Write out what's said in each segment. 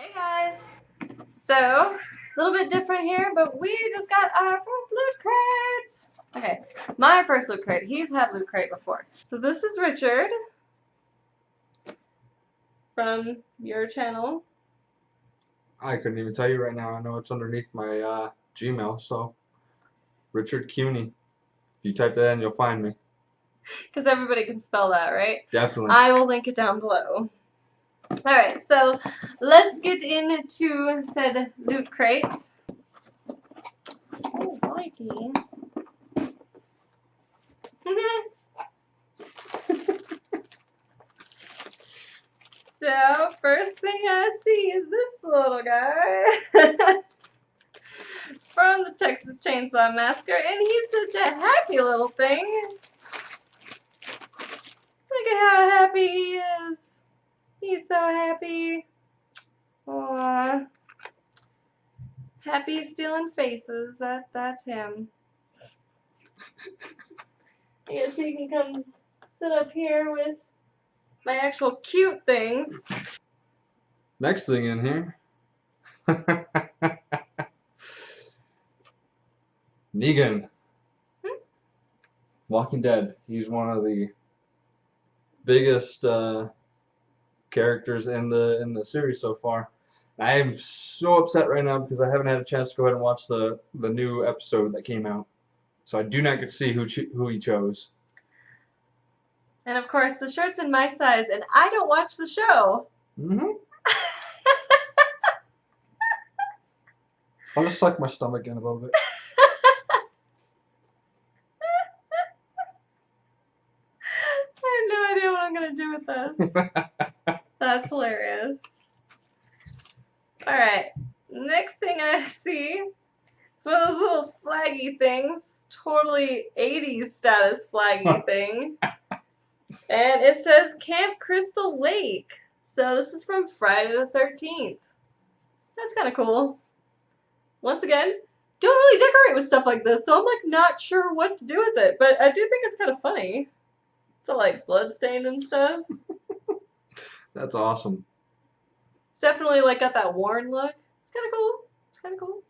Hey guys! So, a little bit different here, but we just got our first Loot Crate! Okay, my first Loot Crate. He's had Loot Crate before. So this is Richard from your channel. I couldn't even tell you right now. I know it's underneath my Gmail, so Richard Kuehne. If you type that in, you'll find me. Because everybody can spell that, right? Definitely. I will link it down below. Alright, so let's get into said Loot Crate. Oh, righty. So, first thing I see is this little guy from the Texas Chainsaw Massacre, and he's such a happy little thing. Look at how happy he is. He's so happy. Aww. Happy stealing faces. That's him. I guess he can come sit up here with my actual cute things. Next thing in here. Negan. Walking Dead. He's one of the biggest characters in the series so far. I am so upset right now because I haven't had a chance to go ahead and watch the new episode that came out. So I do not get to see who he chose. And of course, the shirt's in my size, and I don't watch the show. I'll just suck my stomach in a little bit. I have no idea what I'm going to do with this. That's hilarious. Alright, next thing I see, it's one of those little flaggy things. Totally 80s status flaggy thing. And it says Camp Crystal Lake. So this is from Friday the 13th. That's kind of cool. Once again, don't really decorate with stuff like this, so I'm like not sure what to do with it. But I do think it's kind of funny. It's all like bloodstained and stuff. That's awesome. It's definitely like got that worn look. It's kind of cool. It's kind of cool.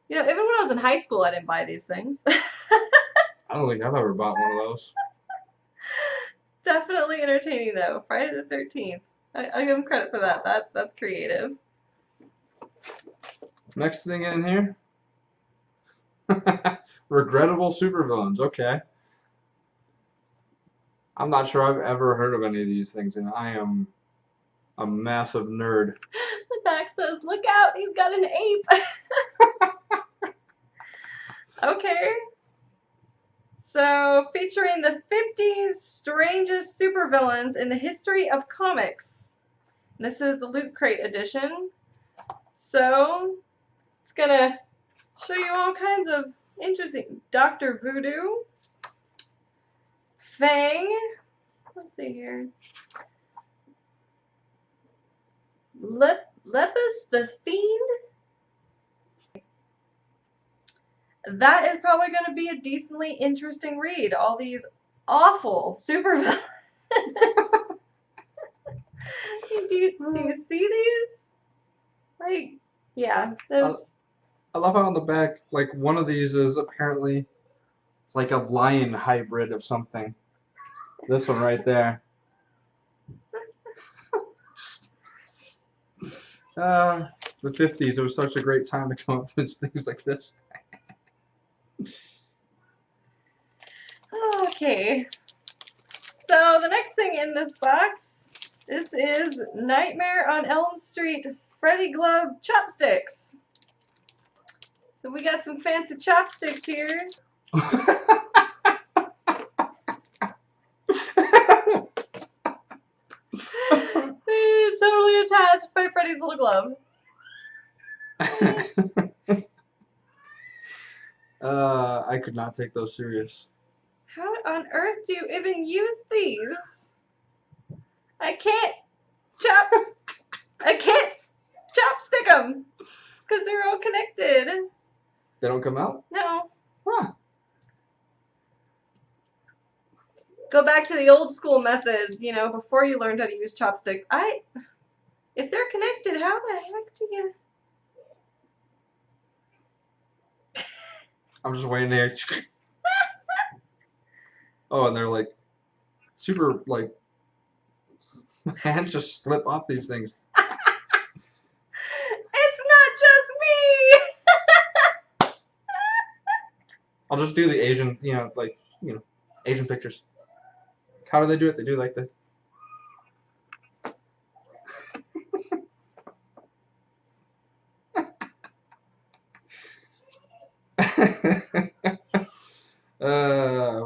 You know, even when I was in high school, I didn't buy these things. I don't think I've ever bought one of those. Definitely entertaining though. Friday the 13th. I give him credit for that. That's creative. Next thing in here. Regrettable supervillains. Okay. I'm not sure I've ever heard of any of these things, and I am a massive nerd. The back says, "Look out, he's got an ape." Okay. So, featuring the 50 strangest supervillains in the history of comics. This is the Loot Crate edition. So, it's gonna show you all kinds of interesting. Dr. Voodoo. Fang. Let's see here. Lepus the Fiend. That is probably going to be a decently interesting read. All these awful supervillains. do you see these? Like, yeah. I love how on the back, like, one of these is apparently like a lion hybrid of something. This one right there. The 50s, it was such a great time to come up with things like this. Okay. So the next thing in this box, this is Nightmare on Elm Street Freddy Glove chopsticks. So we got some fancy chopsticks here. Totally attached by Freddy's little glove. I could not take those serious. How on earth do you even use these? I can't chopstick them because they're all connected. They don't come out? No. Huh. Go back to the old school method, you know, before you learned how to use chopsticks. If they're connected, how the heck do you... I'm just waiting there. Oh, and they're like super like my hands just slip off these things. It's not just me. I'll just do the Asian, Asian pictures. How do they do it? They do like the.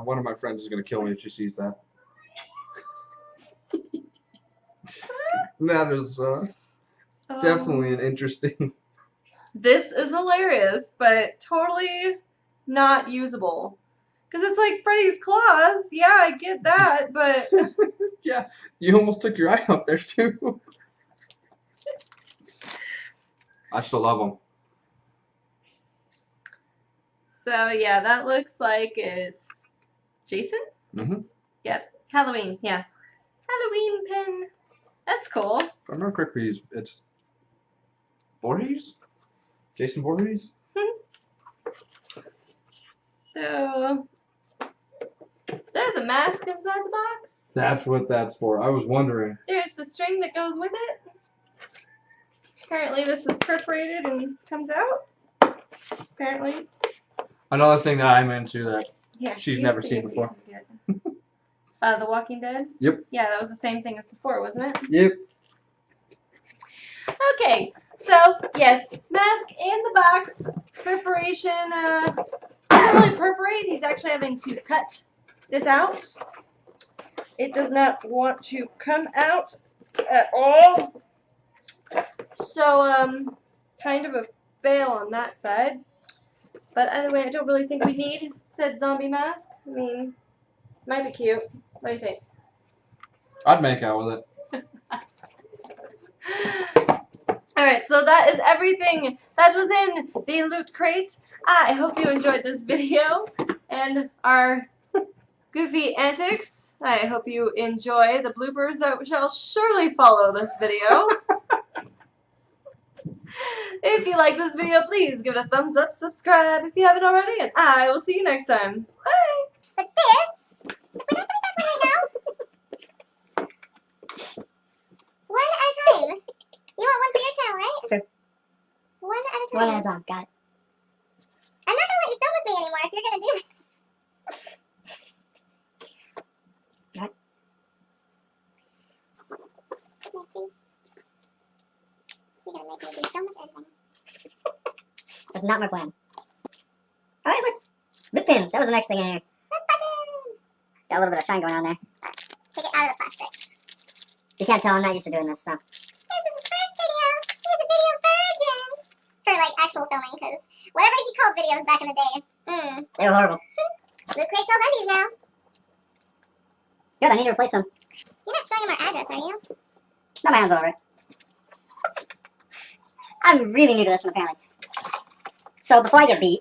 One of my friends is gonna kill me if she sees that. That is definitely an interesting. This is hilarious, but totally not usable. Because it's like Freddy's claws. Yeah, I get that, but... Yeah, you almost took your eye up there, too. I still love them. So, yeah, that looks like it's Jason? Mm-hmm. Yep. Halloween, yeah. Halloween pin. That's cool. If I remember correctly, it's Voorhees? Jason Voorhees? So, there's a mask inside the box. That's what that's for. I was wondering. There's the string that goes with it. Apparently this is perforated and comes out. Apparently. Another thing that I'm into that Yeah, she's never seen before. The Walking Dead? Yep. Yeah, that was the same thing as before, wasn't it? Yep. Okay, so, yes, mask in the box. Perforation, doesn't really perforate. He's actually having to cut this out. It does not want to come out at all. So, kind of a fail on that side. But either way, I don't really think we need said zombie mask. I mean, might be cute. What do you think? I'd make out with it. Alright, so that is everything that was in the Loot Crate. I hope you enjoyed this video and our goofy antics. I hope you enjoy the bloopers that shall surely follow this video. If you like this video, please give it a thumbs up, subscribe if you haven't already, and I will see you next time. Bye! But this, we're not doing that one right now. One at a time. You want one for your channel, right? Sure. One at a time. One at a time, got it. I'm not gonna let you film with me anymore if you're gonna do this. Right. Yeah, please. You're gonna make me do so much editing. That's not my plan. Alright, look. Lip pin. That was the next thing in here. Lip button. Got a little bit of shine going on there. Take it out of the plastic. You can't tell I'm not used to doing this, so. This is his first video. He's a video virgin. For like actual filming, because whatever he called videos back in the day. They were horrible. Lootcrate sells undies now. Good, I need to replace them. You're not showing him our address, are you? Not my hands over it. I'm really new to this one, apparently. So, before I get beat,